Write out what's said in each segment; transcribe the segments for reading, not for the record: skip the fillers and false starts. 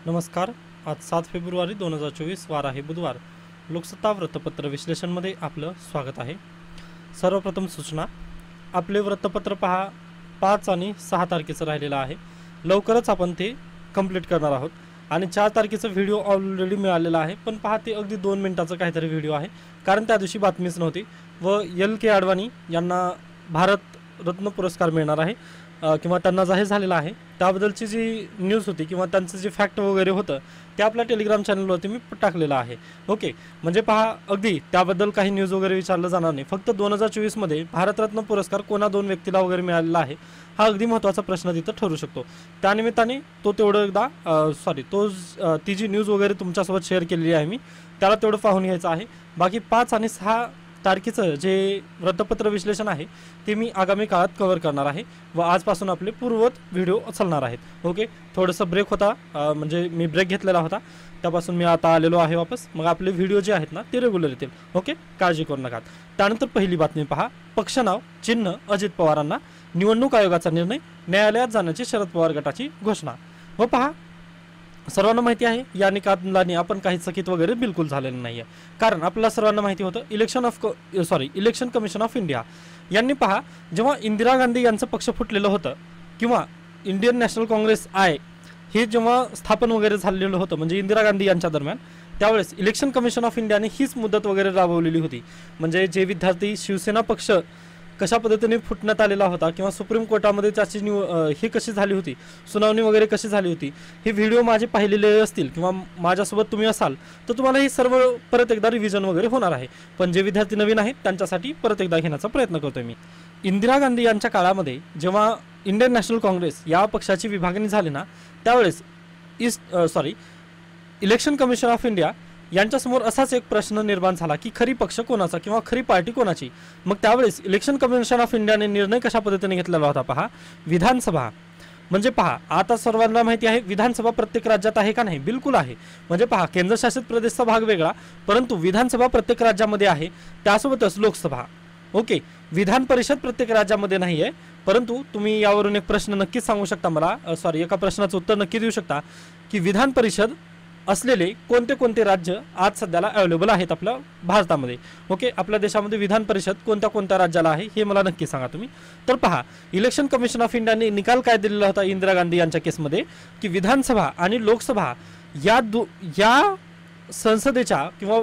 नमस्कार. आज 7 फेब्रुवारी 2024 वार आहे बुधवार. लोकसत्ता वृत्तपत्र विश्लेषणमध्ये आपलं स्वागत आहे. सर्वप्रथम सूचना, आपले वृत्तपत्र पहा 5 आणि 6 तारखेचं राहिलेलं आहे. लवकरच आपण ते कंप्लीट करणार आहोत आणि 4 तारखेचा व्हिडिओ ऑलरेडी मिळालेला आहे, पण पहा ते अगदी 2 मिनिटाचं काहीतरी व्हिडिओ आहे, कारण त्या दिवशी बातमीच नव्हती व LK आडवाणी यांना भारत रत्न पुरस्कार मिळणार आहे किंवा त्यांना जाहीर झालेला आहे. त्याबद्दलची जी न्यूज होती किंवा त्यांचं जे फॅक्ट वगैरे होतं ते आपल्या टेलिग्राम चॅनलवरती मी टाकलेलं आहे. ओके, म्हणजे पहा अगदी त्याबद्दल काही न्यूज वगैरे विचारलं जाणार नाही. फक्त 2024मध्ये भारतरत्न पुरस्कार कोणा 2 व्यक्तीला वगैरे मिळालेला आहे हा अगदी महत्त्वाचा प्रश्न तिथं ठरू शकतो. त्यानिमित्ताने तो तेवढं एकदा ती जी न्यूज वगैरे तुमच्यासोबत शेअर केलेली आहे मी त्याला तेवढं पाहून घ्यायचं आहे. बाकी 5 आणि 6 तारखेचं जे वृत्तपत्र विश्लेषण आहे ते मी आगामी काळात कव्हर करणार आहे व आजपासून आपले पूर्ववत व्हिडिओ चालणार आहेत. ओके, थोडंसं ब्रेक होता, म्हणजे मी ब्रेक घेतलेला होता, त्यापासून मी आता आलेलो आहे वापस. मग आपले व्हिडिओ जे आहेत ना ते रेग्युलर येतील. ओके, काळजी करू नका. त्यानंतर पहिली बातमी पहा, पक्ष नाव चिन्ह अजित पवारांना, निवडणूक आयोगाचा निर्णय, न्यायालयात जाण्याची शरद पवार गटाची घोषणा. व पहा सर्वांना माहिती आहे या निकालाने आपण काही चकित वगैरे बिलकुल झालेलं नाही आहे, कारण आपल्याला सर्वांना माहिती होतं इलेक्शन कमिशन ऑफ इंडिया यांनी पहा जेव्हा इंदिरा गांधी यांचं पक्ष फुटलेलं होतं किंवा इंडियन नॅशनल काँग्रेस हे जेव्हा स्थापन वगैरे झालेलं होतं म्हणजे इंदिरा गांधी यांच्या दरम्यान, त्यावेळेस इलेक्शन कमिशन ऑफ इंडियाने हीच मुदत वगैरे राबवलेली होती. म्हणजे जे विद्यार्थी शिवसेना पक्ष कशा पद्धतीने फुटण्यात आलेला होता किंवा सुप्रीम कोर्टामध्ये त्याची ही कशी झाली होती, सुनावणी वगैरे कशी झाली होती, हे व्हिडिओ माझे पाहिलेले असतील किंवा माझ्यासोबत तुम्ही असाल तर तुम्हाला हे सर्व परत एकदा रिव्हिजन वगैरे होणार आहे. पण जे विद्यार्थी नवीन आहेत त्यांच्यासाठी परत एकदा घेण्याचा प्रयत्न करतोय मी. इंदिरा गांधी यांच्या काळामध्ये जेव्हा इंडियन नॅशनल काँग्रेस या पक्षाची विभागणी झाली ना, त्यावेळेस इलेक्शन कमिशन ऑफ इंडिया यांच्यासमोर असाच एक प्रश्न निर्माण झाला की खरी पक्ष कोणाचा किंवा खरी पार्टी कोणाची. मग त्यावेळेस इलेक्शन कमिशन ऑफ इंडियाने निर्णय कशा पद्धतीने घेतलेला होता पहा, विधानसभा म्हणजे पहा आता सर्वांना माहिती आहे विधानसभा प्रत्येक राज्यात आहे का नाही, बिलकुल आहे. म्हणजे पहा केंद्रशासित प्रदेशचा भाग वेगळा, परंतु विधानसभा प्रत्येक राज्यामध्ये आहे. त्यासोबतच लोकसभा, ओके, विधान परिषद प्रत्येक राज्यामध्ये नाही आहे. परंतु तुम्ही यावरून एक प्रश्न नक्कीच सांगू शकता मला, एका प्रश्नाचं उत्तर नक्की देऊ शकता की विधान परिषद असलेले कोणते कोणते राज्य आज सध्याला अवेलेबल आहेत आपल्या भारतामध्ये. ओके, आपल्या देशामध्ये विधान परिषद कोणत्या कोणत्या राज्याला आहे हे मला नक्की सांगा तुम्ही. तर पहा इलेक्शन कमिशन ऑफ इंडियाने निकाल काय दिलेला होता इंदिरा गांधी यांच्या केसमध्ये की विधानसभा आणि लोकसभा या संसदेच्या किंवा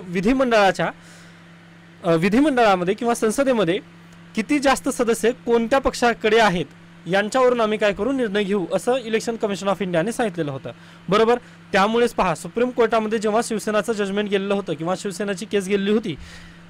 विधिमंडळामध्ये किंवा संसदेमध्ये किती जास्त सदस्य कोणत्या पक्षाकडे आहेत यांच्यावरून आम्ही काय करू निर्णय घेऊ असं इलेक्शन कमिशन ऑफ इंडियाने सांगितलेलं होतं. बरोबर, त्यामुळेच पहा सुप्रीम कोर्टामध्ये जेव्हा शिवसेनाचं जजमेंट गेलेलं होतं किंवा शिवसेनाची केस गेलेली होती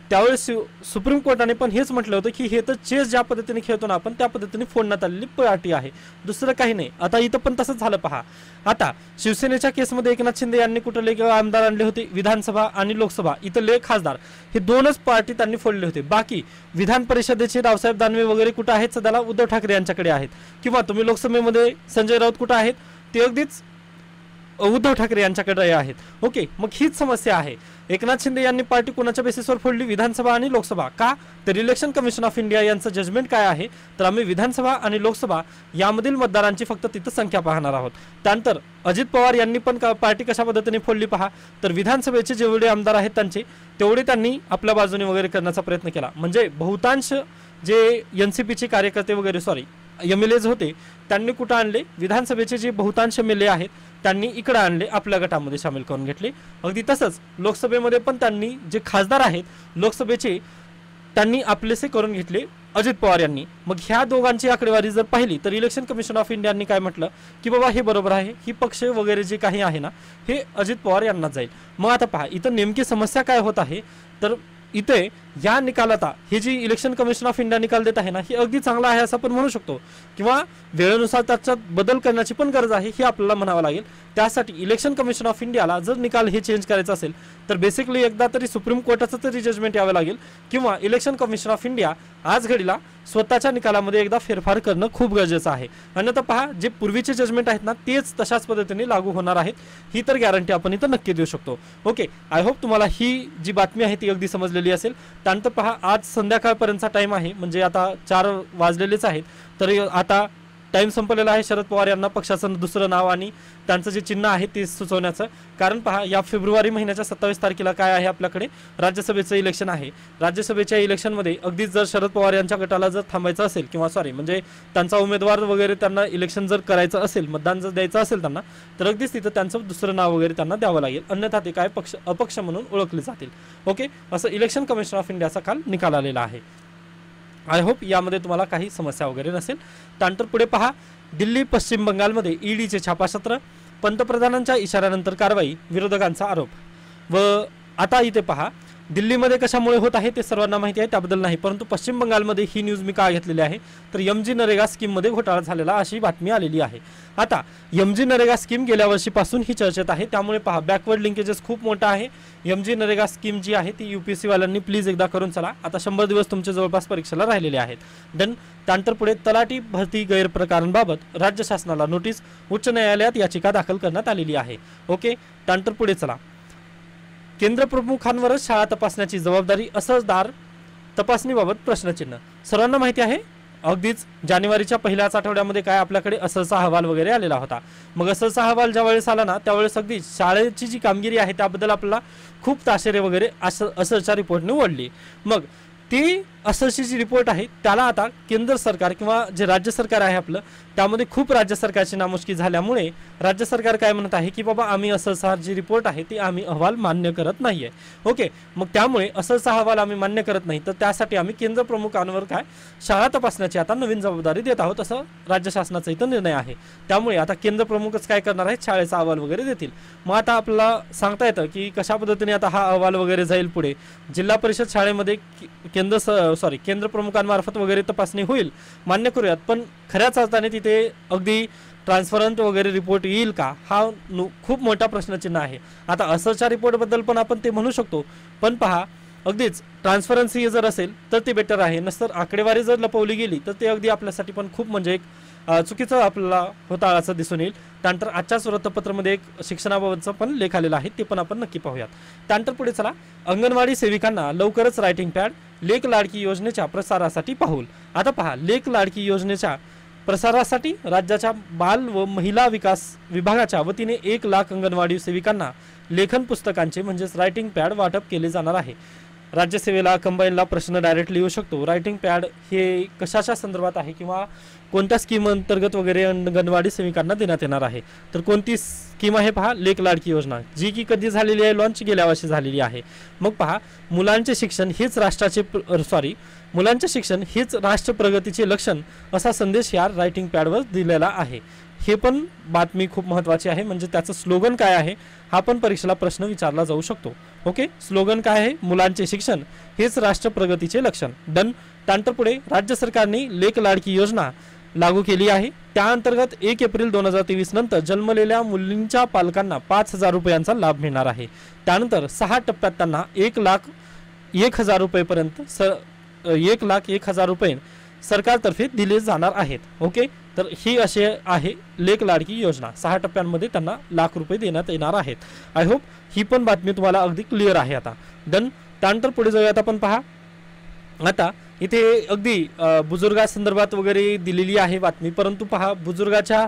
त्यावेळेस सुप्रीम कोर्टाने पण हेच म्हटलं होतं की हे तर चेस ज्या पद्धतीने खेळतो ना आपण त्या पद्धतीने फोडण्यात आलेली पार्टी आहे, दुसरं काही नाही. आता इथं पण तसंच झालं पहा. आता शिवसेनेच्या केसमध्ये एकनाथ शिंदे यांनी कुठले आमदार आणले होते, विधानसभा आणि लोकसभा इथले खासदार हे 2च पार्टी त्यांनी फोडले होते. बाकी विधान परिषदेचे रावसाहेब दानवे वगैरे कुठं आहेत सध्याला, उद्धव ठाकरे यांच्याकडे आहेत. किंवा तुम्ही लोकसभेमध्ये संजय राऊत कुठं आहेत, ते अगदीच उद्धव ठाकरे यांच्याकडे आहेत. ओके, मग हीच समस्या आहे. एकनाथ शिंदे यांनी पार्टी कोणाच्या बेसिसवर फोडली, विधानसभा आणि लोकसभा का, तर इलेक्शन कमिशन ऑफ इंडिया यांचं जजमेंट काय आहे तर आम्ही विधानसभा आणि लोकसभा यामधील मतदारांची फक्त तिथं संख्या पाहणार आहोत. त्यानंतर अजित पवार यांनी पण पार्टी कशा पद्धतीने फोडली पहा, तर विधानसभेचे जेवढे आमदार आहेत त्यांचे तेवढे त्यांनी आपल्या बाजूने वगैरे करण्याचा प्रयत्न केला. म्हणजे बहुतांश जे NCPचे कार्यकर्ते वगैरे MLAs होते त्यांनी कुठं आणले, विधानसभेचे जे बहुतांश MLA आहेत त्यांनी इकडे आणले, आपल्या गटामध्ये सामील करून घेतले. अगदी तसंच लोकसभेमध्ये पण त्यांनी जे खासदार आहेत लोकसभेचे त्यांनी आपलेसे करून घेतले अजित पवार यांनी. मग ह्या दोघांची आकडेवारी जर पाहिली तर इलेक्शन कमिशन ऑफ इंडियाने काय म्हटलं की बाबा हे बरोबर आहे, ही पक्ष वगैरे जे काही आहे ना हे अजित पवार यांनाच जाईल. मग आता पहा इथं नेमकी समस्या काय होत आहे तर इथे या निकालात हे जी इलेक्शन कमिशन ऑफ इंडिया निकाल देत आहे ना हे अगदी चांगला आहे असं आपण म्हणू शकतो किंवा वेळेनुसार त्याच्यात बदल करण्याची पण गरज आहे हे आपल्याला म्हणावं लागेल. त्यासाठी इलेक्शन कमिशन ऑफ इंडियाला जर निकाल हे चेंज करायचा असेल तर बेसिकली एकदा तरी सुप्रीम कोर्टाचं तरी जजमेंट यावं लागेल किंवा इलेक्शन कमिशन ऑफ इंडिया आज घडीला स्वतःच्या निकालामध्ये एकदा फेरफार करणं खूप गरजेचं आहे. अन्यथा पहा जे पूर्वीचे जजमेंट आहेत ना तेच तशाच पद्धतीने लागू होणार आहेत, ही तर गॅरंटी आपण इथं नक्की देऊ शकतो. ओके, आय होप तुम्हाला ही जी बातमी आहे ती अगदी समजलेली असेल. त्यानंतर पहा आज संध्याकाळपर्यंतचा टाइम आहे, म्हणजे आता 4 वाजलेलेच आहेत, तर आता टाइम संपलेला आहे शरद पवार यांना पक्षाचं दुसरं नाव आणि त्यांचं जे चिन्ह आहे ते सुचवण्याचं. कारण पहा, या फेब्रुवारी महिन्याच्या 27 तारखेला काय आहे, आपल्याकडे राज्यसभेचं इलेक्शन आहे. राज्यसभेच्या इलेक्शनमध्ये अगदीच जर शरद पवार यांच्या गटाला जर थांबायचं असेल किंवा म्हणजे त्यांचा उमेदवार वगैरे त्यांना इलेक्शन जर करायचं असेल, मतदान जर द्यायचं असेल त्यांना, तर अगदीच तिथं त्यांचं दुसरं नाव वगैरे त्यांना द्यावं लागेल, अन्यथा ते काय अपक्ष म्हणून ओळखले जातील. ओके, असं इलेक्शन कमिशन ऑफ इंडियाचा काल निकाल आलेला आहे. आय होप यामध्ये तुम्हाला काही समस्या वगैरे नसेल. त्यानंतर पुढे पहा, दिल्ली पश्चिम बंगालमध्ये ईडीचे छापासत्र, पंतप्रधानांच्या इशाऱ्यानंतर कारवाई, विरोधकांचा आरोप. व आता इथे पहा, दिल्लीमध्ये कशामुळे होत आहे ते सर्वांना माहिती आहे, त्याबद्दल नाही, परंतु पश्चिम बंगालमध्ये ही न्यूज मी का घेतलेली आहे, तर MG नरेगा स्कीममध्ये घोटाळा झालेला अशी बातमी आलेली आहे. आता MG नरेगा स्कीम गेल्या वर्षीपासून ही चर्चेत आहे, त्यामुळे पहा बॅकवर्ड लिंकेजेस खूप मोठा आहे. MG नरेगा स्कीम जी आहे ती UPSC वाल्यांनी प्लीज एकदा करून चला. आता 100 दिवस तुमच्या जवळपास परीक्षेला राहिलेले आहेत. डन. त्यानंतर पुढे तलाठी भरती गैरप्रकारांबाबत राज्य शासनाला नोटीस, उच्च न्यायालयात याचिका दाखल करण्यात आलेली आहे. ओके, त्यानंतर पुढे चला, केंद्र प्रमुखांवरच शाळा तपासण्याची जबाबदारी, असरदार तपासणीबाबत प्रश्नचिन्ह. सर्वांना माहिती आहे, अगदीच जानेवारीच्या पहिल्याच आठवड्यामध्ये काय आपल्याकडे असरचा अहवाल वगैरे आलेला होता. मग असरचा अहवाल ज्या वेळेस आला ना, त्यावेळेस अगदी शाळेची जी कामगिरी आहे त्याबद्दल आपल्याला खूप ताशेरे वगैरे असरच्या रिपोर्टने ओढली. मग ती असरची जी रिपोर्ट आहे त्याला आता केंद्र सरकार किंवा जे राज्य सरकार आहे आपलं, त्यामध्ये खूप राज्य सरकारची नामुष्की झाल्यामुळे राज्य सरकार काय म्हणत आहे की बाबा आम्ही असरचा जी रिपोर्ट आहे ती आम्ही अहवाल मान्य करत नाहीये. ओके, मग त्यामुळे असरचा अहवाल आम्ही मान्य करत नाही, तर त्यासाठी आम्ही केंद्र प्रमुखांवर काय शाळा तपासण्याची आता नवीन जबाबदारी देत आहोत, असं राज्य शासनाचा इथं निर्णय आहे. त्यामुळे आता केंद्र प्रमुखच काय करणार आहेत, शाळेचा अहवाल वगैरे देतील. मग आता आपल्याला सांगता येतं की कशा पद्धतीने आता हा अहवाल वगैरे जाईल पुढे. जिल्हा परिषद शाळेमध्ये केंद्र प्रमुखांमार्फत वगैरे तपासणी होईल, मान्य करूयात, पण खऱ्याच अर्थाने तिथे अगदी ट्रान्सपरंट वगैरे रिपोर्ट येईल का, हा खूप मोठा प्रश्नचिन्ह आहे. आता असरच्या रिपोर्टबद्दल पण आपण ते म्हणू शकतो, पण पहा अगदीच ट्रान्सपरन्सी जर असेल तर ते बेटर आहे, नसतर आकडेवारी जर लपवली गेली तर ते अगदी आपल्यासाठी पण खूप म्हणजे एक चुकीचं आपल्याला होता असं दिसून येईल. त्यानंतर आजच्याच वृत्तपत्रामध्ये एक शिक्षणाबाबतचा पण लेख आलेला आहे, ते पण आपण नक्की पाहूयात. त्यानंतर पुढे चला, अंगणवाडी सेविकांना लवकरच रायटिंग पॅड, लेक लाडकी योजनेच्या प्रसारासाठी पाऊल. आता पहा, लेक लाडकी योजनेच्या प्रसारासाठी राज्याच्या बाल व महिला विकास विभागाच्या वतीने 1 लाख अंगणवाडी सेविकांना लेखन पुस्तकांचे म्हणजेच रायटिंग पॅड वाटप केले जाणार आहे. राज्यसेवेला कंबाईनला प्रश्न डायरेक्टली येऊ शकतो, रायटिंग पॅड हे कशाच्या संदर्भात आहे किंवा कोणत्या स्कीम अंतर्गत वगैरे अंगणवाडी सेविकांना देण्यात येणार आहे. तर कोणती स्कीम आहे पहा, लेक लाडकी योजना, जी की कधी झालेली आहे, लॉन्च गेल्या वर्षी झालेली आहे. मग पहा, मुलांचे शिक्षण हेच राष्ट्र प्रगतीचे लक्षण असा संदेश या रायटिंग पॅडवर दिलेला आहे. हे पण बातमी खूप महत्त्वाची आहे, म्हणजे त्याचं स्लोगन काय आहे हा पण परीक्षेला प्रश्न विचारला जाऊ शकतो. ओके, स्लोगन काय आहे, मुलांचे शिक्षण हेच राष्ट्र प्रगतीचे लक्षण. डन. त्यानंतर पुढे, राज्य सरकारने लेक लाडकी योजना लागू केली आहे. त्या अंतर्गत 1 एप्रिल 2023 नंतर जन्मलेल्या मुलींच्या पालकांना 5,000 रुपयांचा लाभ मिळणार आहे. त्यानंतर 6 टप्प्यात त्यांना 1,01,000 रुपयेपर्यंत 1,01,000 रुपये सरकारतर्फे दिले जाणार आहेत. ओके, तर ही अशी आहे लेक लाडकी योजना, 6 टप्प्यांमध्ये त्यांना लाख रुपये देण्यात येणार आहेत. आय होप ही पण बातमी तुम्हाला अगदी क्लिअर आहे आता. डन. त्यानंतर पुढे जाऊयात आपण. पहा, आता इथे अगदी बुजुर्गासंदर्भात वगैरे दिलेली आहे बातमी, परंतु पहा बुजुर्गाच्या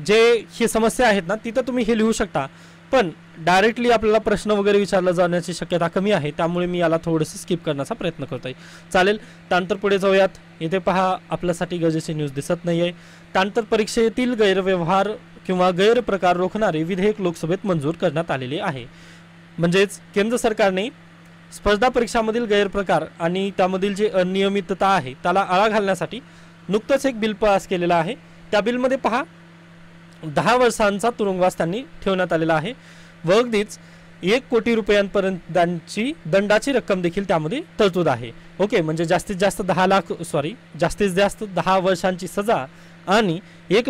जे ही समस्या आहेत ना तिथं तुम्ही हे लिहू शकता, पण डायरेक्टली आपल्याला प्रश्न वगैरे विचारला जाण्याची शक्यता कमी आहे, त्यामुळे मी याला थोडंसं स्किप करण्याचा प्रयत्न करतोय. चालेल. त्यानंतर पुढे जाऊयात. इथे पहा, आपल्यासाठी गरजेची न्यूज दिसत नाहीये. त्यानंतर परीक्षेतील गैरव्यवहार किंवा गैरप्रकार रोखणारे विधेयक लोकसभेत मंजूर करण्यात आलेले आहे. म्हणजेच केंद्र सरकारने स्पर्धा परीक्षामधील गैरप्रकार आणि त्यामधील जे अनियमितता आहे त्याला आळा घालण्यासाठी नुकतंच एक बिल पास केलेलं आहे. त्या बिलमध्ये पहा 10 वर्षांचा तुरुंगवास त्यांनी ठेवण्यात आलेला आहे व अगदीच 1 कोटी रुपयांपर्यंतची दंडाची रक्कम देखील त्यामध्ये तरतूद आहे. ओके, म्हणजे जास्तीत जास्त 10 वर्षांची सजा आणि 1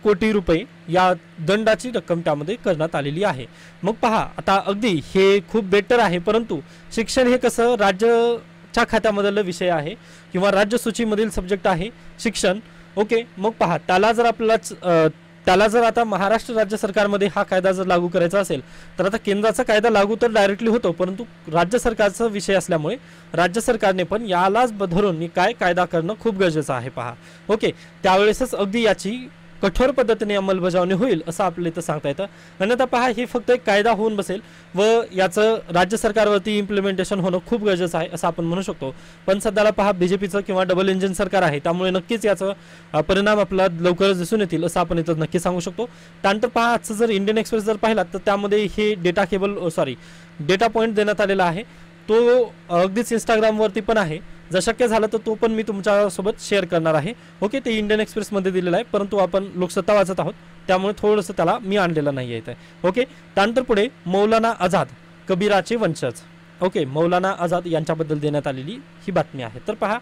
कोटी रुपये या दंडाची रक्कम त्यामध्ये करण्यात आलेली आहे. मग पहा, आता अगदी हे खूप बेटर आहे, परंतु शिक्षण हे कसं राज्याच्या खात्यामधला विषय आहे किंवा राज्य सूचीमधील सब्जेक्ट आहे शिक्षण. ओके, मग पहा, त्याला जर आपल्याला त्याला जर आता महाराष्ट्र राज्य सरकारमध्ये हा कायदा जर लागू करायचा असेल तर आता केंद्राचा कायदा लागू तर डायरेक्टली होतो, परंतु राज्य सरकारचा विषय असल्यामुळे राज्य सरकारने पण यालाच धरून काय कायदा करणं खूप गरजेचं आहे पहा. ओके, त्यावेळेसच अगदी याची कठोर पद्धतीने अंमलबजावणी होईल असं आपल्याला इथं सांगता येतं. अन्यथा पहा हे फक्त एक कायदा होऊन बसेल व याचं राज्य सरकारवरती इम्प्लिमेंटेशन होणं खूप गरजेचं आहे असं आपण म्हणू शकतो. पण सध्याला पहा बीजेपीचं किंवा डबल इंजिन सरकार आहे, त्यामुळे नक्कीच याचं परिणाम आपला लवकरच दिसून येतील असं आपण इथं नक्की सांगू शकतो. त्यानंतर पहा आजचं जर इंडियन एक्सप्रेस जर पाहिलात तर त्यामध्ये हे डेटा पॉईंट देण्यात आलेला आहे. तो अगदीच इंस्टाग्रामवरती पण आहे. जर शक्य झालं तर तो पण मी तुमच्यासोबत शेअर करणार आहे. ओके, ते इंडियन एक्सप्रेसमध्ये दिलेलं आहे, परंतु आपण लोकसत्ता वाचत आहोत त्यामुळे थोडंसं त्याला मी आणलेलं नाही आहे इथे. ओके, त्यानंतर पुढे मौलाना आझाद कबीराचे वंशज. ओके, मौलाना आझाद यांच्याबद्दल देण्यात आलेली ही बातमी आहे. तर पहा,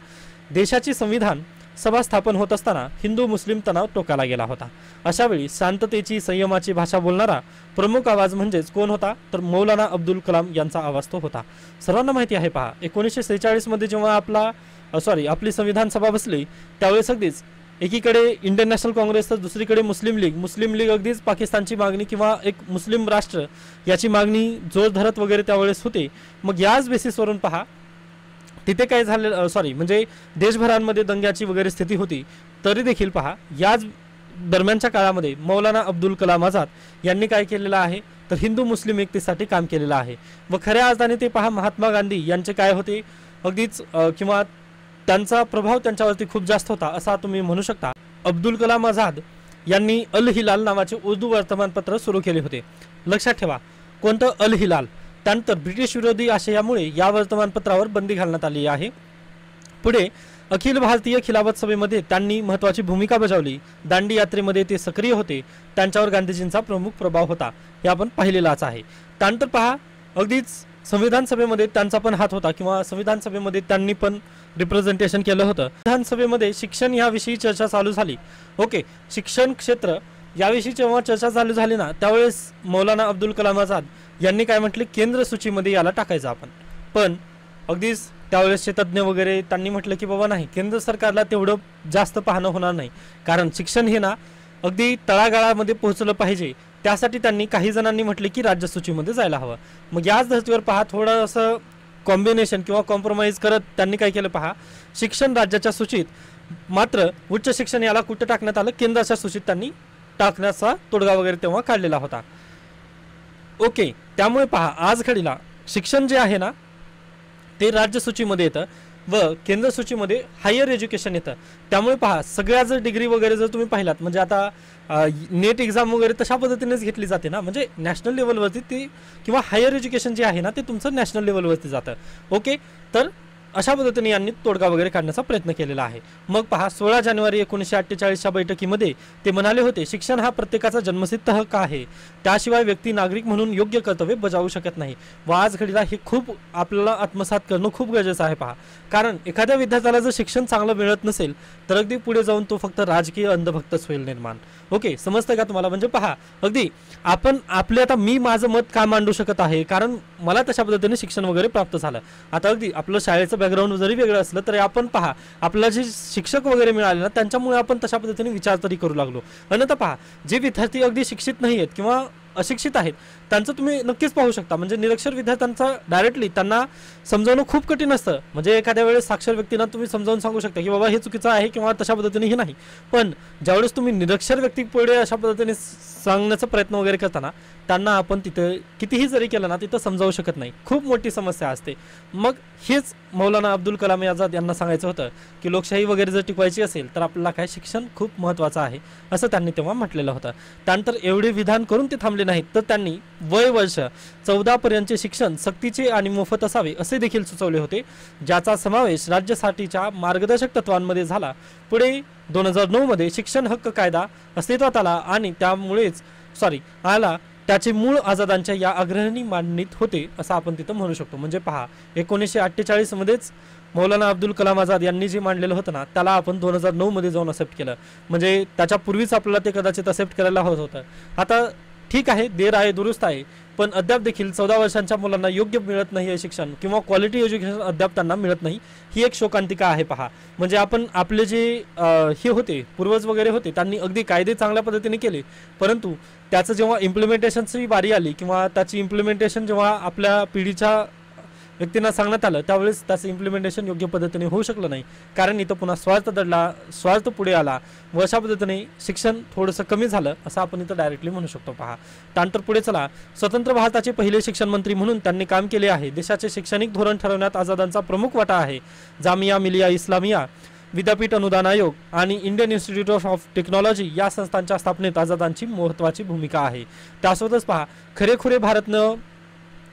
देशाची संविधान सभा स्थापन होत असताना हिंदू मुस्लिम तणाव टोकाला गेला होता. अशा वेळी शांततेची संयमाची भाषा बोलणारा प्रमुख आवाज म्हणजेच कोण होता तर मौलाना अब्दुल कलाम यांचा आवाज तो होता. सर्वांना माहिती आहे पहा, 1946 मध्ये जेव्हा आपली संविधान सभा बसली त्यावेळेस अगदीच एकीकडे इंडियन नॅशनल काँग्रेस तर दुसरीकडे मुस्लिम लीग अगदीच पाकिस्तानची मागणी किंवा एक मुस्लिम राष्ट्र याची मागणी जोर धरत वगैरे त्यावेळेस होते. मग याच बेसिसवरून पहा तिथे काय झालं म्हणजे देशभरांमध्ये दंग्याची वगैरे स्थिती होती. तरी देखील पहा याच दरम्यानच्या काळामध्ये मौलाना अब्दुल कलाम आझाद यांनी काय केलेलं आहे तर हिंदू मुस्लिम एकतेसाठी काम केलेलं आहे. व खऱ्या अर्थाने ते पहा महात्मा गांधी यांचे काय होते अगदीच किंवा त्यांचा प्रभाव त्यांच्यावरती खूप जास्त होता असा तुम्ही म्हणू शकता. अब्दुल कलाम आझाद यांनी अल हिलाल नावाचे उर्दू वर्तमानपत्र सुरू केले होते. लक्षात ठेवा कोणतं अल हिलाल. त्यानंतर ब्रिटिश विरोधी आशयामुळे या वर्तमानपत्रावर बंदी घालण्यात आली आहे. पुढे अखिल भारतीय खिलाफत सभेमध्ये त्यांनी महत्त्वाची भूमिका बजावली. दांडी यात्रेमध्ये ते सक्रिय होते. त्यांच्यावर गांधीजींचा प्रमुख प्रभाव होता हे आपण पाहिलेलाच आहे. त्यानंतर पहा अगदीच संविधान सभेमध्ये त्यांचा पण हात होता किंवा संविधान सभेमध्ये त्यांनी पण रिप्रेझेंटेशन केलं होतं. संविधान सभेमध्ये शिक्षण याविषयी चर्चा चालू झाली. ओके, शिक्षण क्षेत्र याविषयी जेव्हा चर्चा चालू झाली ना त्यावेळेस मौलाना अब्दुल कलाम आझाद यांनी काय म्हटले केंद्र सूचीमध्ये याला टाकायचं आपण. पण अगदीच त्यावेळेसचे तज्ज्ञ वगैरे त्यांनी म्हटलं की बाबा नाही, केंद्र सरकारला तेवढं जास्त पाहणं होणार नाही, कारण शिक्षण हे ना अगदी तळागाळामध्ये पोहोचलं पाहिजे. त्यासाठी त्यांनी काही जणांनी म्हटले की राज्य सूचीमध्ये जायला हवं. मग याच धर्तीवर पहा थोडं असं कॉम्बिनेशन किंवा कॉम्प्रोमाइज करत त्यांनी काय केलं पहा, शिक्षण राज्याच्या सूचीत मात्र उच्च शिक्षण याला कुठं टाकण्यात आलं, केंद्राच्या सूचीत त्यांनी टाकण्याचा तोडगा वगैरे तेव्हा काढलेला होता. ओके, त्यामुळे पहा आज घडीला शिक्षण जे आहे ना ते राज्य सूचीमध्ये येतं व केंद्र सूचीमध्ये हायर एज्युकेशन येतं. त्यामुळे पहा सगळ्या जर डिग्री वगैरे जर तुम्ही पाहिलात म्हणजे आता नेट एक्झाम वगैरे तशा पद्धतीनेच घेतली जाते ना, म्हणजे नॅशनल लेवलवरती ती किंवा हायर एज्युकेशन जे आहे ना ते तुमचं नॅशनल लेवलवरती जातं. ओके, तर अशा पद्धतीने यांनी तोडगा वगैरे काढण्याचा प्रयत्न केलेला आहे. मग पहा 16 जानेवारी 1948च्या बैठकीमध्ये ते म्हणाले होते शिक्षण हा प्रत्येकाचा जन्मसिद्ध हक्क आहे, त्याशिवाय व्यक्ती नागरिक म्हणून योग्य कर्तव्य बजावू शकत नाही. व आज घडीला हे खूप आपल्याला आत्मसात करणं खूप गरजेचं आहे. पहा कारण एखाद्या विद्यार्थ्याला जर शिक्षण चांगलं मिळत नसेल तर अगदी पुढे जाऊन तो फक्त राजकीय अंधभक्तच होईल निर्माण. ओके, समजतं का तुम्हाला. म्हणजे पहा अगदी आपण आपले आता मी माझं मत का मांडू शकत आहे कारण मला तशा पद्धतीने शिक्षण वगैरे प्राप्त झालं. आता अगदी आपलं शाळेचं बॅकग्राऊंड जरी वेगळं असलं तरी आपण पहा आपल्याला जे शिक्षक वगैरे मिळाले ना त्यांच्यामुळे आपण तशा पद्धतीने विचार तरी करू लागलो. अन्यथा पहा जे विद्यार्थी अगदी शिक्षित नाही आहेत किंवा अशिक्षित आहेत त्यांचं तुम्ही नक्कीच पाहू शकता. म्हणजे निरक्षर विद्यार्थ्यांचा डायरेक्टली त्यांना समजावणं खूप कठीण असतं. म्हणजे एखाद्या वेळेस साक्षर व्यक्तींना तुम्ही समजावून सांगू शकता की बाबा हे चुकीचं आहे किंवा तशा पद्धतीने हे नाही. पण ज्यावेळेस तुम्ही निरक्षर व्यक्ती पुढे अशा पद्धतीने सांगण्याचा प्रयत्न वगैरे करताना त्यांना आपण तिथं कितीही जरी केलं ना तिथं समजावू शकत नाही. खूप मोठी समस्या असते. मग हेच मौलाना अब्दुल कलाम आझाद यांना सांगायचं होतं की लोकशाही वगैरे जर टिकवायची असेल तर आपल्याला काय शिक्षण खूप महत्त्वाचं आहे असं त्यांनी तेव्हा म्हटलेलं होतं. त्यानंतर एवढे विधान करून ते थांबले नाहीत तर त्यांनी वय वर्ष 14 पर्यंतचे शिक्षण सक्तीचे आणि मोफत असावे असे देखील सुचवले होते, ज्याचा समावेश राज्यासाठीच्या मार्गदर्शक तत्वांमध्ये झाला. पुढे 2009 मध्ये शिक्षण हक्क कायदा अस्तित्वात आला आणि त्यामुळेच त्याचे मूळ आझादांच्या या अग्रणी मांडणीत होते असं आपण तिथं म्हणू शकतो. म्हणजे पहा 1948 मध्येच मौलाना अब्दुल कलाम आझाद यांनी जे मांडलेलं होतं ना त्याला आपण 2009 मध्ये जाऊन एक्सेप्ट केलं. म्हणजे त्याच्या पूर्वीच आपल्याला ते कदाचित एक्सेप्ट करायला हवं होतं. आता ठीक आहे, देर आहे दुरुस्त आहे, पण अद्याप देखील 14 वर्षांच्या मुलांना योग्य मिळत नाही आहे शिक्षण किंवा क्वालिटी एज्युकेशन अद्याप त्यांना मिळत नाही, ही एक शोकांतिका आहे पहा. म्हणजे आपण आपले जे हे होते पूर्वज वगैरे होते त्यांनी अगदी कायदे चांगल्या पद्धतीने केले, परंतु त्याचं जेव्हा इम्प्लिमेंटेशनची बारी आली किंवा त्याची इम्प्लिमेंटेशन जेव्हा आपल्या पिढीच्या व्यक्तींना सांगण्यात आलं त्यावेळेस त्याचं इम्प्लिमेंटेशन योग्य पद्धतीने होऊ शकलं नाही, कारण इथं पुन्हा स्वार्थ दडला, स्वार्थ पुढे आला व अशा पद्धतीने शिक्षण थोडंसं कमी झालं असं आपण इथं डायरेक्टली म्हणू शकतो पहा. त्यानंतर पुढे चला, स्वतंत्र भारताचे पहिले शिक्षण मंत्री म्हणून त्यांनी काम केले आहे. देशाचे शैक्षणिक धोरण ठरवण्यात आझादांचा प्रमुख वाटा आहे. जामिया मिलिया इस्लामिया, विद्यापीठ अनुदान आयोग आणि इंडियन इन्स्टिट्यूट ऑफ टेक्नॉलॉजी या संस्थांच्या स्थापनेत आझादांची महत्त्वाची भूमिका आहे. त्यासोबतच पहा, खरेखुरे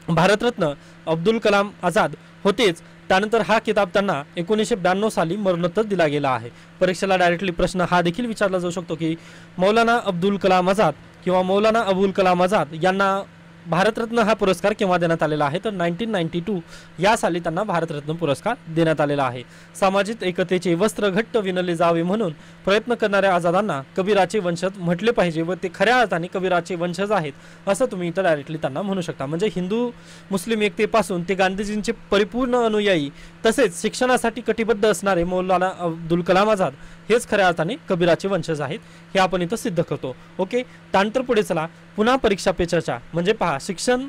भारतरत्न अब्दुल कलाम आझाद होतेच. त्यानंतर हा किताब त्यांना 1992 साली मरणोत्तर दिला गेला आहे. परीक्षेला डायरेक्टली प्रश्न हा देखील विचारला जाऊ शकतो की मौलाना अब्दुल कलाम आझाद किंवा मौलाना अबुल कलाम आझाद यांना भारतरत्न हा पुरस्कार केव्हा देण्यात आलेला आहे, तर 1992 या साली त्यांना भारतरत्न पुरस्कार देण्यात आलेला आहे. सामाजिक एकतेचे वस्त्र घट्ट विणले जावे म्हणून प्रयत्न करणाऱ्या आझादांना कबीराचे वंशज म्हटले पाहिजे व ते खऱ्या अर्थाने कबीराचे वंशज आहेत असं तुम्ही इथं डायरेक्टली त्यांना म्हणू शकता. म्हणजे हिंदू मुस्लिम एकतेपासून ते गांधीजींचे परिपूर्ण अनुयायी तसेच शिक्षणासाठी कटिबद्ध असणारे मौलाना अब्दुल कलाम आझाद हेच खऱ्या अर्थाने कबीराचे वंशज आहेत, हे आपण इथं सिद्ध करतो. ओके, त्यानंतर पुढे चला, पुन्हा परीक्षा पे चर्चा. म्हणजे पहा, शिक्षण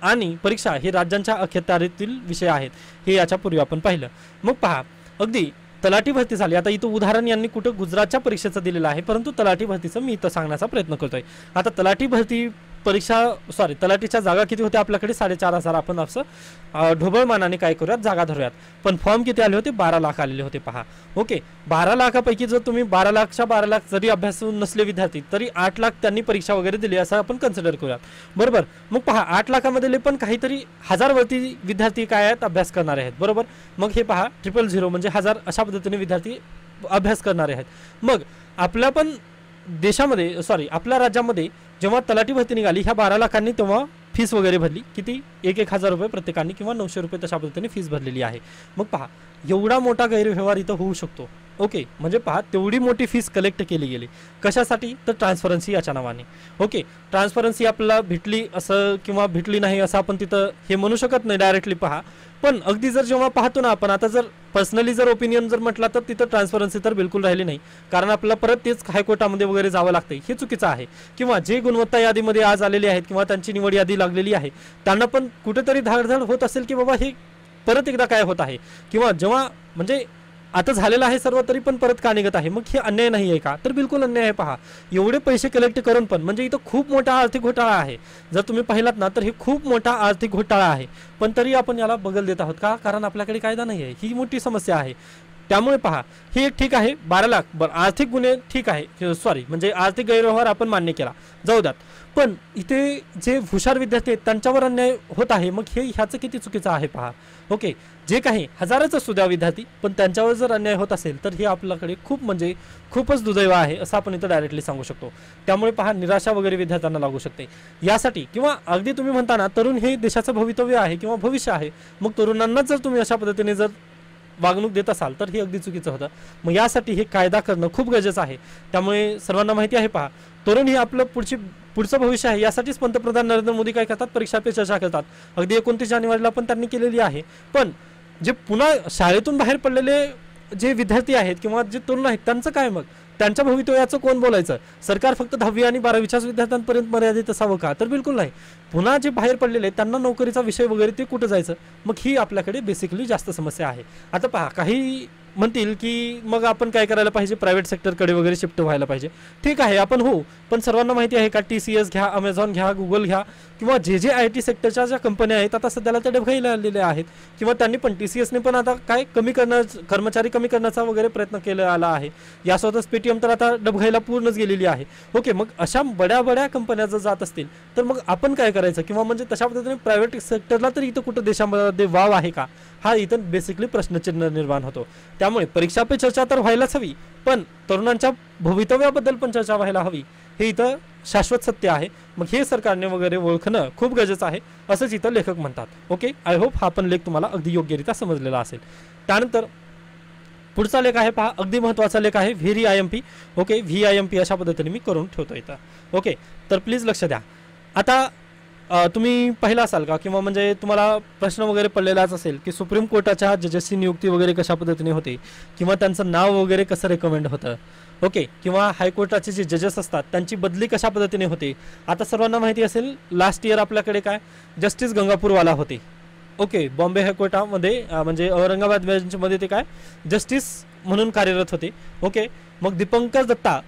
आणि परीक्षा हे राज्यांच्या अखत्यारीतील विषय आहेत, हे याच्यापूर्वी आपण पाहिलं. मग पहा, अगदी तलाठी भरती झाली. आता इथं उदाहरण यांनी कुठं गुजरातच्या परीक्षेचं दिलेलं आहे, परंतु तलाठी भरतीचं मी इथं सांगण्याचा प्रयत्न करतोय. आता तलाठी भरती तलाठीच्या जागा किती होत्या आपल्याकडे? 4,500. आपण असं ढोबळमानाने काय करूयात, जागा धरूयात. पण फॉर्म किती आले होते? 12 लाख आलेले होते पहा. ओके, 12 लाखापैकी जर तुम्ही 12 लाख जरी अभ्यासू नसले विद्यार्थी तरी 8 लाख त्यांनी परीक्षा वगैरे दिली असं आपण कन्सिडर करूयात, बरोबर. मग पहा, 8 लाखामध्ये पण काहीतरी 1000 वरती विद्यार्थी काय आहेत, अभ्यास करणारे आहेत, बरोबर. मग हे पहा, 000 म्हणजे 1000 अशा पद्धतीने विद्यार्थी अभ्यास करणारे आहेत. मग आपल्या पण देशामध्ये आपल्या राज्यामध्ये जेव्हा तलाठी भरती निघाली, ह्या 12 लाखांनी तेव्हा फीस वगैरे भरली. किती? 1,000 रुपये प्रत्येकाने किंवा 900 रुपये तशा पद्धतीने फीस भरलेली आहे. मग पहा, एवढा मोठा गैरव्यवहार इथं होऊ शकतो. ओके, म्हणजे पहा, तेवढी मोठी फीस कलेक्ट केली गेली कशासाठी? तर ट्रान्सपरन्सी याच्या नावाने. ओके, ट्रान्सपरन्सी आपल्याला भेटली असं किंवा भेटली नाही असं आपण तिथं हे म्हणू शकत नाही डायरेक्टली पहा. पण अगदी जर जेव्हा पाहतो ना आपण, आता जर पर्सनली जर ओपिनियन जर म्हटला तर तिथं ट्रान्सपरन्सी तर बिलकुल राहिली नाही, कारण आपल्याला परत तेच हायकोर्टामध्ये वगैरे जावं लागतंय, हे चुकीचं आहे. किंवा जे गुणवत्ता यादीमध्ये आज आलेले आहेत किंवा त्यांची निवड यादी लागलेली आहे त्यांना पण कुठेतरी धाडधड होत असेल की बाबा हे परत एकदा काय होत आहे, किंवा जेव्हा म्हणजे आता झालेलं आहे सर्व तरी पण परत का निघत आहे, मग हे अन्याय नाही आहे का? तर बिलकुल अन्याय आहे. पहा, एवढे पैसे कलेक्ट करून पण म्हणजे इथं खूप मोठा आर्थिक घोटाळा आहे. जर तुम्ही पाहिलात ना तर हे खूप मोठा आर्थिक घोटाळा आहे, पण तरी आपण याला बगल देत आहोत का? कारण आपल्याकडे कायदा नाही आहे, ही मोठी समस्या आहे. त्यामुळे पहा, हे एक ठीक आहे, 12 लाख बरं आर्थिक गुन्हे ठीक आहे, म्हणजे आर्थिक गैरव्यवहार आपण मान्य केला, जाऊ द्यात. पण इथे जे हुशार विद्यार्थी आहेत त्यांच्यावर अन्याय होत आहे, मग हे ह्याचं किती चुकीचं आहे पहा. ओके, जे काही हजाराचं सुद्धा विद्यार्थी पण त्यांच्यावर जर अन्याय होत असेल तर हे आपल्याकडे खूपच दुर्दैव आहे असं आपण इथं डायरेक्टली सांगू शकतो. त्यामुळे पहा, निराशा वगैरे विद्यार्थ्यांना लागू शकते. यासाठी किंवा अगदी तुम्ही म्हणता ना, तरुण हे देशाचं भवितव्य आहे किंवा भविष्य आहे, मग तरुणांना जर तुम्ही अशा पद्धतीने जर वागणूक देत असाल तर हे अगदी चुकीचं होतं. मग यासाठी हे कायदा करणं खूप गरजेचं आहे. त्यामुळे सर्वांना माहिती आहे पहा, तरुण हे आपलं पुढचं भविष्य आहे. यासाठीच पंतप्रधान नरेंद्र मोदी काय करतात, परीक्षा पे चर्चा करतात. अगदी 29 जानेवारीला पण त्यांनी केलेली आहे. पण जे पुन्हा शाळेतून बाहेर पडलेले जे विद्यार्थी आहेत किंवा जे तरुण आहेत त्यांचं काय? मग त्यांच्या भवितव्याचं कोण बोलायचं? सरकार फक्त 10वी आणि 12वीच्याच विद्यार्थ्यांपर्यंत मर्यादित असावं का? तर बिलकुल नाही. पुन्हा जे बाहेर पडलेले आहेत त्यांना नोकरीचा विषय वगैरे ते कुठं जायचं? मग ही आपल्याकडे बेसिकली जास्त समस्या आहे. आता पहा, काही म्हणतील की मग आपण काय करायला पाहिजे, प्रायव्हेट सेक्टरकडे वगैरे शिफ्ट व्हायला पाहिजे. ठीक आहे, आपण हो, पण सर्वांना माहिती आहे का, TCS घ्या, अमेझॉन घ्या, गुगल घ्या किंवा जे IT सेक्टरच्या ज्या कंपन्या आहेत आता सध्याला त्या डबघाईला आलेल्या आहेत, किंवा त्यांनी पण TCSने पण आता काय कर्मचारी कमी करण्याचा वगैरे प्रयत्न केला आला आहे. यासोबतच पेटीएम तर आता डबघाईला पूर्णच गेलेली आहे. ओके, मग अशा बड्या कंपन्या जर जात असतील तर मग आपण काय करायचं? किंवा म्हणजे तशा पद्धतीने प्रायव्हेट सेक्टरला तर इथं कुठं देशामध्ये वाव आहे का? हा इथं बेसिकली प्रश्नचिन्ह निर्माण होतो. त्यामुळे परीक्षा पे चर्चा तर व्हायलाच हवी, पण तरुणांच्या भवितव्याबद्दल पण चर्चा व्हायला हवी, हे इथं शाश्वत सत्य आहे. मग हे सरकारने वगैरे ओळखणं खूप गरजेचं आहे असंच इथं लेखक म्हणतात. ओके, आय होप हा पण लेख तुम्हाला अगदी योग्यरित्या समजलेला असेल. त्यानंतर पुढचा लेख आहे पहा, अगदी महत्त्वाचा लेख आहे, व्हेरी IMP. ओके, VIMP अशा पद्धतीने मी करून ठेवतो इथं. ओके, तर प्लीज लक्ष द्या. आता तुम्ही पाहिला असाल का, किंवा म्हणजे तुम्हाला प्रश्न वगैरे पडलेलाच असेल की सुप्रीम कोर्टाच्या जजेसची नियुक्ती वगैरे कशा पद्धतीने होते, किंवा त्यांचं नाव वगैरे कसं रेकमेंड होतं. ओके, किंवा हायकोर्टाचे जे जजेस असतात त्यांची बदली कशा पद्धतीने होते. आता सर्वांना माहिती असेल, लास्ट इयर आपल्याकडे काय जस्टिस गंगापूरवाला होते. ओके, बॉम्बे हायकोर्टामध्ये म्हणजे औरंगाबाद बेंचमध्ये ते काय जस्टिस म्हणून कार्यरत होते. ओके, मग दीपंकर दत्ता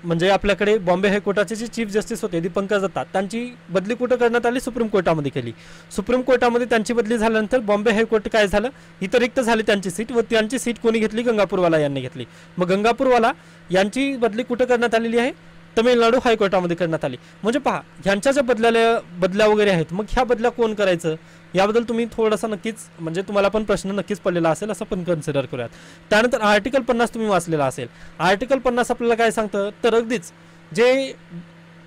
म्हणजे आपल्याकडे बॉम्बे हायकोर्टाचे जे चीफ जस्टिस होते दीपंकर दत्ता, त्यांची बदली कुठं करण्यात आली, सुप्रीम कोर्टामध्ये केली. सुप्रीम कोर्टामध्ये त्यांची बदली झाल्यानंतर बॉम्बे हायकोर्ट काय झालं, इथं रिक्त झाली त्यांची सीट, व त्यांची सीट कोणी घेतली, गंगापूरवाला यांनी घेतली. मग गंगापूरवाला यांची बदली कुठं करण्यात आलेली आहे, तमिळनाडू हायकोर्टामध्ये करण्यात आली. म्हणजे पहा, ह्यांच्या ज्या बदल्या वगैरे आहेत, मग ह्या बदल्या कोण करायचं याबद्दल तुम्ही थोडंसं नक्कीच म्हणजे तुम्हाला पण प्रश्न नक्कीच पडलेला असेल, असं पण कन्सिडर करूयात. त्यानंतर आर्टिकल 50 तुम्ही वाचलेला असेल. आर्टिकल 50 आपल्याला काय सांगतं, तर अगदीच जे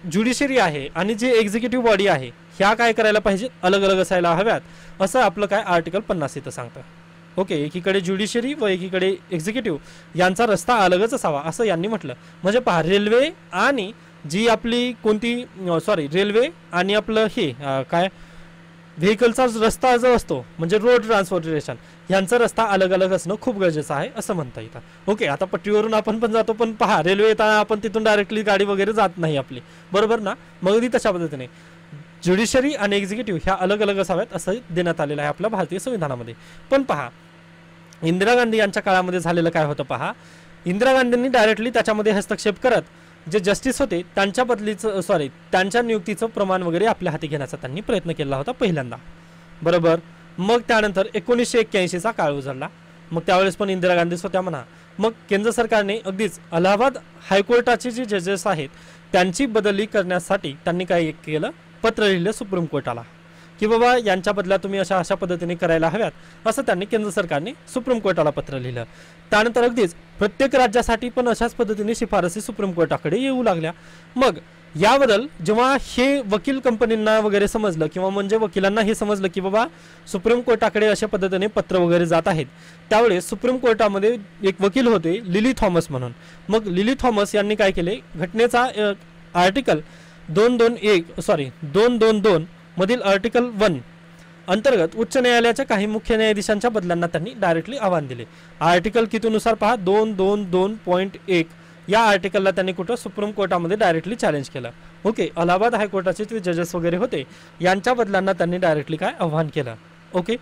ज्युडिशरी आहे आणि जे एक्झिक्युटिव्ह बॉडी आहे ह्या काय करायला पाहिजे, अलग अलग असायला हव्यात, असं आपलं काय आर्टिकल 50 इथं सांगतं. ओके, एकीकडे ज्युडिशरी व एकीकडे एक्झिक्युटिव्ह यांचा रस्ता अलगच असावा असं यांनी म्हटलं. म्हणजे पहा, रेल्वे आणि जी आपली कोणती रेल्वे आणि आपलं हे काय व्हेकलचा रस्ता जो असतो म्हणजे रोड ट्रान्सपोर्टेशन, यांचा रस्ता अलग अलग असणं खूप गरजेचं आहे असं म्हणता येतं. ओके, आता पट्टीवरून आपण पण जातो, पण पहा रेल्वे येताना आपण तिथून डायरेक्टली गाडी वगैरे जात नाही आपली, बरोबर ना. मग ती तशा पद्धतीने ज्युडिशरी आणि एक्झिक्युटिव्ह ह्या अलग अलग असाव्यात असं देण्यात आलेलं आहे आपल्या भारतीय संविधानामध्ये. पण पहा, इंदिरा गांधी यांच्या काळामध्ये झालेलं काय होतं पहा, इंदिरा गांधींनी डायरेक्टली त्याच्यामध्ये हस्तक्षेप करत जे जस्टिस होते त्यांच्या बदलीचं त्यांच्या नियुक्तीचं प्रमाण वगैरे आपल्या हाती घेण्याचा त्यांनी प्रयत्न केला होता पहिल्यांदा, बरोबर. मग त्यानंतर 1981चा काळ उजळला. मग त्यावेळेस पण इंदिरा गांधीच होत्या म्हणा. मग केंद्र सरकारने अगदीच अलाहाबाद हायकोर्टाचे जे जजेस आहेत त्यांची बदली करण्यासाठी त्यांनी काय केलं, पत्र लिहिलं सुप्रीम कोर्टाला की बाबा यांच्या बदल्या तुम्ही अशा पद्धतीने करायला हव्यात, असं त्यांनी केंद्र सरकारने सुप्रीम कोर्टाला पत्र लिहिलं. त्यानंतर अगदीच प्रत्येक राज्यासाठी पण अशाच पद्धतीने शिफारसी सुप्रीम कोर्टाकडे येऊ लागल्या. मग याबद्दल जेव्हा हे वकील कंपनींना वगैरे समजलं, किंवा म्हणजे वकिलांना हे समजलं की बाबा सुप्रीम कोर्टाकडे अशा पद्धतीने पत्र वगैरे जात आहेत, त्यावेळेस सुप्रीम कोर्टामध्ये एक वकील होते लिली थॉमस म्हणून. मग लिली थॉमस यांनी काय केले, घटनेचा आर्टिकल 222 मधील आर्टिकल 1 अंतर्गत उच्च न्यायालयाच्या काही मुख्य न्यायाधीशांच्या बदल्यांना त्यांनी डायरेक्टली आव्हान दिले. आर्टिकल कितीनुसार पहा, 222.1 या आर्टिकलला त्यांनी कुठं सुप्रीम कोर्टामध्ये डायरेक्टली चॅलेंज केलं. ओके, अलाहाबाद हायकोर्टाचे जे जजेस वगैरे होते यांच्या बदल्यांना त्यांनी डायरेक्टली काय आव्हान केलं. ओके,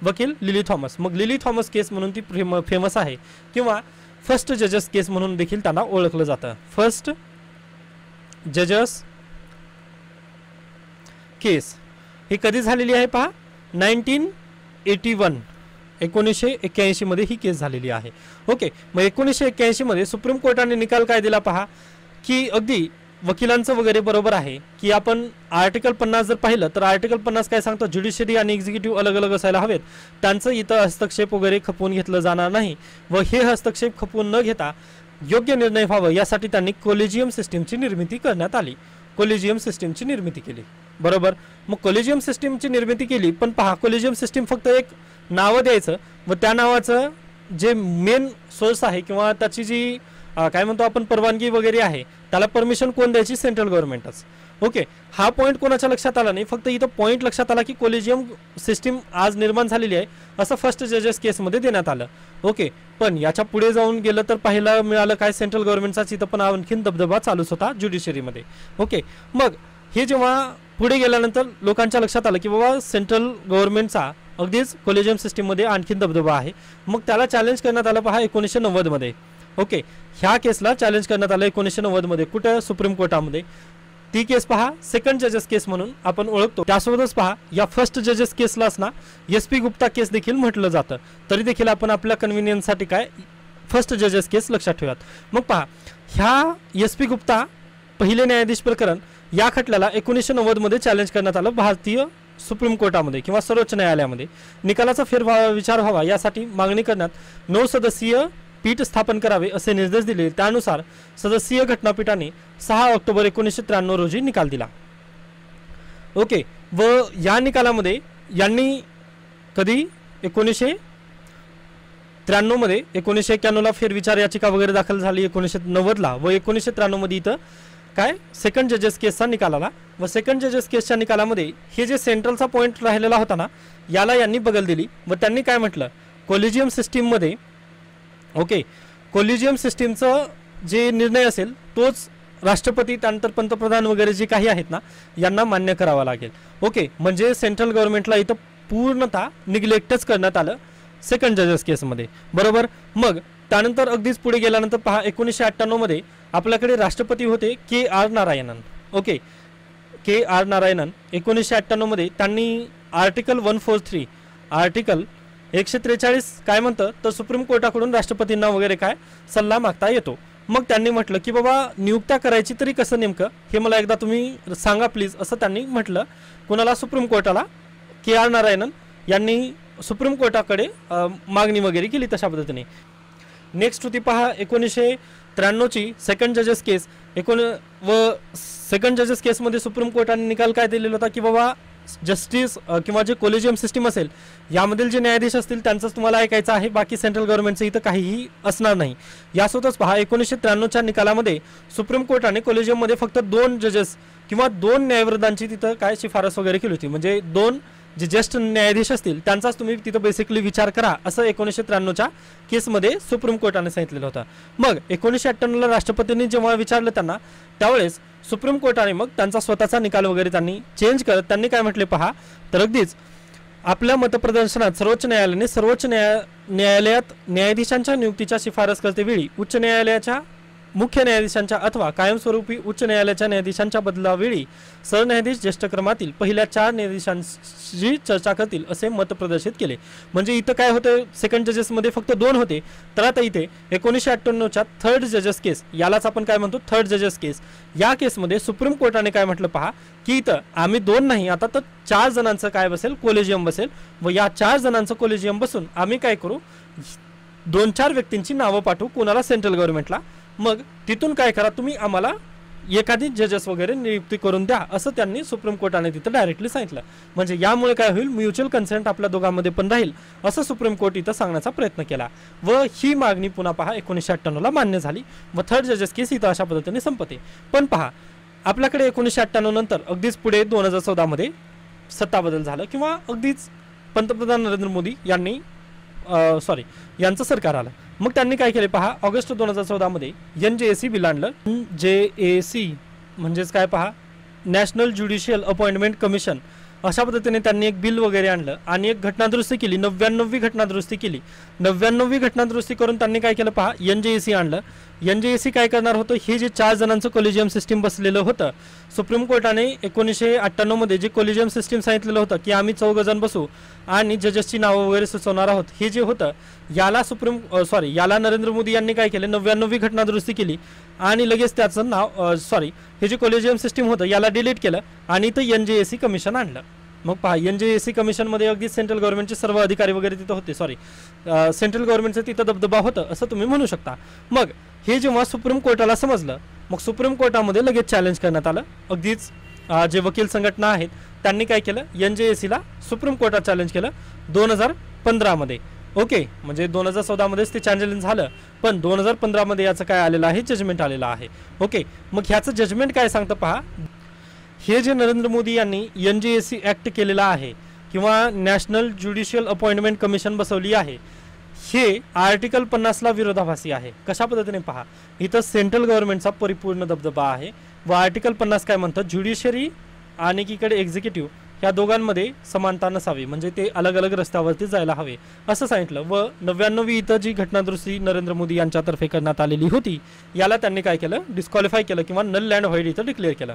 वकील लिली थॉमस. मग लिली थॉमस केस म्हणून ती फेमस आहे, किंवा फर्स्ट जजेस केस म्हणून देखील त्यांना ओळखलं जातं. फर्स्ट जजेस केस ही कधी झालेली आहे पहा, 1981 मध्ये ही केस झालेली आहे. ओके, मग 1981 मध्ये सुप्रीम कोर्टाने निकाल काय दिला पहा, की अगदी वकिलांचं वगैरे बरोबर आहे की आपण आर्टिकल 50 जर पाहिलं तर आर्टिकल 50 काय सांगतो, ज्युडिशरी आणि एक्झिक्युटिव्ह अलग अलग असायला हवेत, त्यांचं इथं हस्तक्षेप वगैरे खपवून घेतलं जाणार नाही, व हे हस्तक्षेप खपवून न घेता योग्य निर्णय व्हावं यासाठी त्यांनी कोलेजियम सिस्टीमची निर्मिती करण्यात आली. कोलेजियम सिस्टीमची निर्मिती केली, बरोबर. मग कोलेजियम सिस्टीमची निर्मिती केली, पण पहा कोलेजियम सिस्टीम फक्त एक नावं द्यायचं व त्या नावाचं जे मेन सोर्स आहे किंवा त्याची जी काय म्हणतो आपण परवानगी वगैरे आहे त्याला परमिशन कोण द्यायची, सेंट्रल गव्हर्नमेंटच. ओके, हा पॉईंट कोणाच्या लक्षात आला नाही, फक्त इथं पॉईंट लक्षात आला की कोलेजियम सिस्टीम आज निर्माण झालेली आहे असं फर्स्ट जजेस केसमध्ये देण्यात आलं. ओके, पण याच्या पुढे जाऊन गेलं तर पाहायला मिळालं काय, सेंट्रल गव्हर्नमेंटचाच इथं पण आणखीन दबदबा चालूच होता ज्युडिशरीमध्ये. ओके, मग हे जेव्हा पुढे गेल्यानंतर लोकांच्या लक्षात आलं की बाबा सेंट्रल गव्हर्नमेंटचा अगदीच कोलेजियम सिस्टीममध्ये आणखीन दबदबा आहे, मग त्याला चॅलेंज करण्यात आलं पहा 1990 मध्ये. ओके, ह्या केसला चॅलेंज करण्यात आलं 1990 मध्ये, कुठं, सुप्रीम कोर्टामध्ये. ती केस पहा सेकंड जजेस केस म्हणून आपण ओळखतो. त्यासोबतच पहा या फर्स्ट जजेस केसलाच ना SP गुप्ता केस देखील म्हटलं जातं, तरी देखील आपण आपल्या कन्व्हिनियन्ससाठी काय फर्स्ट जजेस केस लक्षात ठेवूयात. मग पहा ह्या SP गुप्ता पहिले न्यायाधीश प्रकरण या खटल्याला 1990 मध्ये चॅलेंज करण्यात आलं भारतीय सुप्रीम कोर्टामध्ये किंवा सर्वोच्च न्यायालयामध्ये. निकालाचा फेरविचार व्हावा यासाठी मागणी करण्यात 9 सदस्यीय पीठ स्थापन करावे असे निर्देश दिले. त्यानुसार सदस्यीय घटनापीठाने 6 ऑक्टोबर 1993 रोजी निकाल दिला. ओके, व या निकालामध्ये यांनी कधी 1993 मध्ये 1991ला फेरविचार याचिका वगैरे दाखल झाली 1990ला व 1993 मध्ये इथं काय सेकंड जजेस केसचा निकाल आला व सेकंड जजेस केसच्या निकालामध्ये हे जे सेंट्रलचा पॉईंट राहिलेला होता ना याला यांनी बगल दिली व त्यांनी काय म्हटलं कोलिजियम सिस्टीममध्ये ओके कोलिजियम सिस्टीमचं जे निर्णय असेल तोच राष्ट्रपती त्यानंतर पंतप्रधान वगैरे जे काही आहेत ना यांना मान्य करावा लागेल. ओके म्हणजे सेंट्रल गव्हर्नमेंटला इथं पूर्णतः निग्लेक्टच करण्यात आलं सेकंड जजेस केसमध्ये. बरोबर. मग त्यानंतर अगदीच पुढे गेल्यानंतर पहा 1998 मध्ये आपल्याकडे राष्ट्रपती होते KR Narayanan. Okay KR Narayanan 1998 मध्ये त्यांनी आर्टिकल 143 आर्टिकल 143 काय म्हणतं तर सुप्रीम कोर्टाकडून राष्ट्रपतींना वगैरे काय सल्ला मागता येतो. मग त्यांनी म्हटलं की बाबा नियुक्त्या करायची तरी कसं नेमकं हे मला एकदा तुम्ही सांगा प्लीज असं त्यांनी म्हटलं कोणाला सुप्रीम कोर्टाला KR नारायणन यांनी सुप्रीम कोर्टाकडे मागणी वगैरे केली तशा पद्धतीने. नेक्स्ट होती पहा 1993ची सेकंड जजेस केस व सेकंड जजेस केसमध्ये सुप्रीम कोर्टाने निकाल काय दिलेला होता की बाबा जस्टिस किंवा जे कोलिजियम सिस्टीम असेल यामधील जे न्यायाधीश असतील त्यांचंच तुम्हाला ऐकायचं आहे बाकी सेंट्रल गव्हर्नमेंटचं इथं काहीही असणार नाही. यासोबतच पहा 1993च्या निकालामध्ये सुप्रीम कोर्टाने कोलिजियममध्ये फक्त 2 जजेस किंवा 2 न्यायवृंदांची तिथं काय शिफारस वगैरे केली होती म्हणजे 2 जे ज्येष्ठ न्यायाधीश असतील त्यांचाच तुम्ही तिथं बेसिकली विचार करा असं 1993च्या केसमध्ये सुप्रीम कोर्टाने सांगितलेलं होतं. मग 1998ला राष्ट्रपतींनी जेव्हा विचारलं त्यांना त्यावेळेस सुप्रीम कोर्टाने मग त्यांचा स्वतःचा निकाल वगैरे त्यांनी चेंज करत त्यांनी काय म्हटले पहा तर अगदीच आपल्या मतप्रदर्शनात सर्वोच्च न्यायालयाने सर्वोच्च न्यायालयात न्यायाधीशांच्या नियुक्तीच्या शिफारस करतेवेळी उच्च न्यायालयाच्या मुख्य न्यायाधीशांच्या अथवा कायमस्वरूपी उच्च न्यायालयाच्या न्यायाधीशांच्या बदलावेळी सरन्यायाधीश ज्येष्ठ क्रमातील पहिल्या 4 न्यायाधीशांशी चर्चा करतील असे मत प्रदर्शित केले. म्हणजे इथं काय होतं सेकंड जजेसमध्ये फक्त 2 होते तर आता इथे 1998च्या थर्ड जजेस केस यालाच आपण काय म्हणतो थर्ड जजेस केस या केसमध्ये सुप्रीम कोर्टाने काय म्हटलं पहा की इथं आम्ही 2 नाही आता तर 4 जणांचं काय बसेल कोलेजियम बसेल व या 4 जणांचं कोलेजियम बसून आम्ही काय करू 2-4 व्यक्तींची नावं पाठवू कोणाला सेंट्रल गव्हर्नमेंटला मग तिथून काय करा तुम्ही आम्हाला एखादी जजेस वगैरे नियुक्ती करून द्या असं त्यांनी सुप्रीम कोर्टाने तिथं डायरेक्टली सांगितलं. म्हणजे यामुळे काय होईल म्युच्युअल कन्सेंट आपल्या दोघांमध्ये पण राहील असं सुप्रीम कोर्ट इथं सांगण्याचा प्रयत्न केला व ही मागणी पुन्हा पहा 1998ला मान्य झाली व थर्ड जजेस केस इथं अशा पद्धतीने संपते. पण पहा आपल्याकडे 1998 नंतर अगदीच पुढे 2014 मध्ये सत्ता बदल झालं किंवा अगदीच पंतप्रधान नरेंद्र मोदी यांनी यांचं सरकार आलं. मग त्यांनी काय केले पहा ऑगस्ट 2014 मध्ये NJAC बिल आणलं. NJAC म्हणजेच काय पहा नॅशनल ज्युडिशियल अपॉइंटमेंट कमिशन अशा पद्धतीने त्यांनी एक बिल वगैरे आणलं आणि एक घटनादुरुस्ती केली 99वी घटनादुरुस्ती केली. 99वी घटनादुरुस्ती करून त्यांनी काय केलं पहा NJAC आणलं. NJAC काय करणार होतं हे जे 4 जणांचं कोलिजियम सिस्टीम बसलेलं होतं सुप्रीम कोर्टाने 1998 मध्ये जे कोलिजियम सिस्टीम सांगितलेलं होतं की आम्ही 4 जण बसू आणि जजेसची नावं वगैरे सुचवणार आहोत हे जे होतं याला याला नरेंद्र मोदी यांनी काय केलं 99वी घटनादुरुस्ती केली आणि लगेच त्याचं नाव हे जे कोलिजियम सिस्टीम होतं याला डिलीट केलं आणि इथं NJAC कमिशन आणलं. मग पहा NJAC कमिशनमध्ये अगदी सेंट्रल गव्हर्नमेंटचे सर्व अधिकारी वगैरे तिथं होते सेंट्रल गव्हर्नमेंटचं तिथं दबदबा होतं असं तुम्ही म्हणू शकता. मग हे जेव्हा सुप्रीम कोर्टाला समजलं मग सुप्रीम कोर्टामध्ये लगेच चॅलेंज करण्यात आलं. अगदीच जे वकील संघटना आहेत त्यांनी काय केलं NJACला सुप्रीम कोर्टात चॅलेंज केलं 2015 मध्ये. ओके म्हणजे 2014 मध्येच ते चॅलेंज झालं पण 2015 मध्ये याचं काय आलेलं आहे जजमेंट आलेलं आहे. ओके मग ह्याचं जजमेंट काय सांगतं पहा हे जे नरेंद्र मोदी यांनी NJAC ॲक्ट केलेला आहे किंवा नॅशनल ज्युडिशियल अपॉइंटमेंट कमिशन बसवली आहे हे आर्टिकल 50ला विरोधाभासी आहे. कशा पद्धतीने पहा इथं सेंट्रल गव्हर्नमेंटचा परिपूर्ण दबदबा आहे व आर्टिकल 50 काय म्हणतं ज्युडिशरी आणि एकीकडे एक्झिक्युटिव्ह या दोघांमध्ये समानता नसावी म्हणजे ते अलग अलग रस्त्यावरती जायला हवे असं सांगितलं. व 99वी इथं जी घटनादुरुस्ती नरेंद्र मोदी यांच्यातर्फे करण्यात आलेली होती याला त्यांनी काय केलं डिस्क्वालिफाय केलं किंवा नल अँड व्हॉइड इथं डिक्लेअर केलं.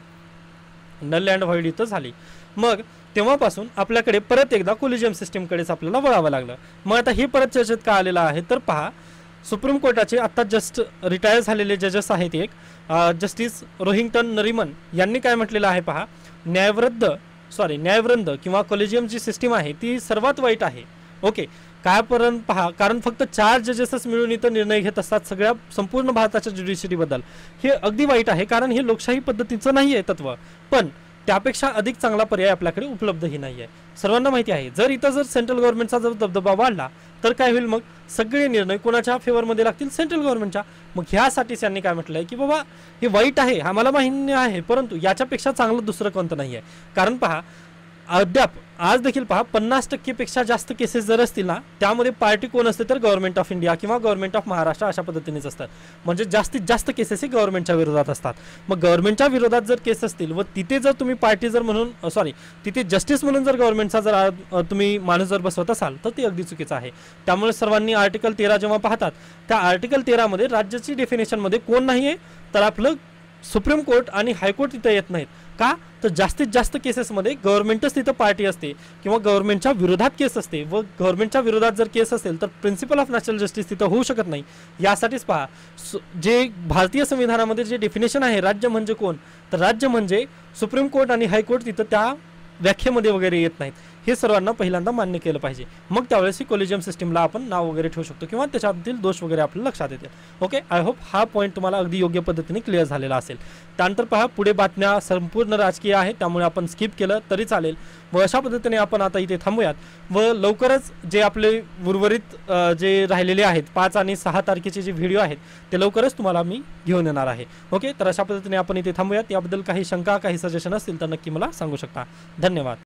नल अँड व्हॉइड इथं झाली. मग तेव्हापासून आपल्याकडे परत एकदा कोलिजियम सिस्टीमकडेच आपल्याला वळावं लागलं. मग आता हे परत चर्चेत का आलेलं आहे तर पहा सुप्रीम कोर्टाचे आता जस्ट रिटायर झालेले जजेस आहेत एक जस्टिस रोहिंग्टन नरिमन यांनी काय म्हटलेलं आहे पहा न्यायवृंद किंवा कोलिजियम जी सिस्टीम आहे ती सर्वात वाईट आहे. ओके कायपर्यंत पहा कारण फक्त 4 जजेसच मिळून इथं निर्णय घेत असतात सगळ्या संपूर्ण भारताच्या ज्युडिशरीबद्दल हे अगदी वाईट आहे कारण हे लोकशाही पद्धतीचं नाही आहे तत्व. पण त्यापेक्षा अधिक चांगला पर्याय आपल्याकडे उपलब्धही नाही आहे. सर्वांना माहिती आहे, जर इथं जर सेंट्रल गव्हर्नमेंटचा जर दबदबा वाढला तर काय होईल, मग सगळे निर्णय कोणाच्या फेवरमध्ये लागतील, सेंट्रल गव्हर्नमेंटच्या. मग ह्यासाठीच यांनी काय म्हटलंय की बाबा हे वाईट आहे, आम्हाला मान्य आहे, परंतु याच्यापेक्षा चांगलं दुसरं कोणतं नाही आहे. कारण पहा, अद्याप आज देखील पहा 50% पेक्षा जास्त केसेस जर असतील ना, त्यामध्ये पार्टी कोण असते तर गव्हर्नमेंट ऑफ इंडिया किंवा गव्हर्नमेंट ऑफ महाराष्ट्र अशा पद्धतीनेच असतात. म्हणजे जास्तीत जास्त केसेस हे गव्हर्नमेंटच्या विरोधात असतात. मग गव्हर्नमेंटच्या विरोधात जर केस असतील व तिथे जर तुम्ही पार्टी जर म्हणून तिथे जस्टिस म्हणून जर गव्हर्नमेंटचा जर तुम्ही माणूस जर बसवत असाल तर ते अगदी चुकीचं आहे. त्यामुळे सर्वांनी आर्टिकल 13 जेव्हा पाहतात, त्या आर्टिकल 13 मध्ये राज्याची डेफिनेशनमध्ये कोण नाही आहे तर आपलं सुप्रीम कोर्ट आणि हायकोर्ट तिथं येत नाहीत. का तर जास्तीत जास्त केसेसमध्ये गव्हर्नमेंटच तिथं पार्टी असते किंवा गव्हर्नमेंटच्या विरोधात केस असते, व गव्हर्नमेंटच्या विरोधात जर केस असेल तर प्रिन्सिपल ऑफ नॅशनल जस्टिस तिथं होऊ शकत नाही. यासाठीच पहा, जे भारतीय संविधानामध्ये जे डेफिनेशन आहे राज्य म्हणजे कोण, तर राज्य म्हणजे सुप्रीम कोर्ट आणि हायकोर्ट तिथं त्या व्याख्येमध्ये वगैरे येत नाहीत. हे सर्वांना पहिल्यांदा मान्य केलं पाहिजे. मग त्यावेळेस ही कोलेजियम सिस्टीमला आपण नाव वगैरे ठेवू शकतो किंवा त्याच्यातील दोष वगैरे आपल्याला लक्षात येतील. ओके, आय होप हा पॉईंट तुम्हाला अगदी योग्य पद्धतीने क्लिअर झालेला असेल. त्यानंतर पहा, पुढे बातम्या संपूर्ण राजकीय आहे, त्यामुळे आपण स्किप केलं तरी चालेल. व अशा पद्धतीने आपण आता इथे थांबूयात व लवकरच जे आपले उर्वरित जे राहिलेले आहेत 5 आणि 6 तारखेचे जे व्हिडिओ आहेत ते लवकरच तुम्हाला मी घेऊन येणार आहे. ओके, तर अशा पद्धतीने आपण इथे थांबूयात. याबद्दल काही शंका, काही सजेशन असतील तर नक्की मला सांगू शकता. धन्यवाद.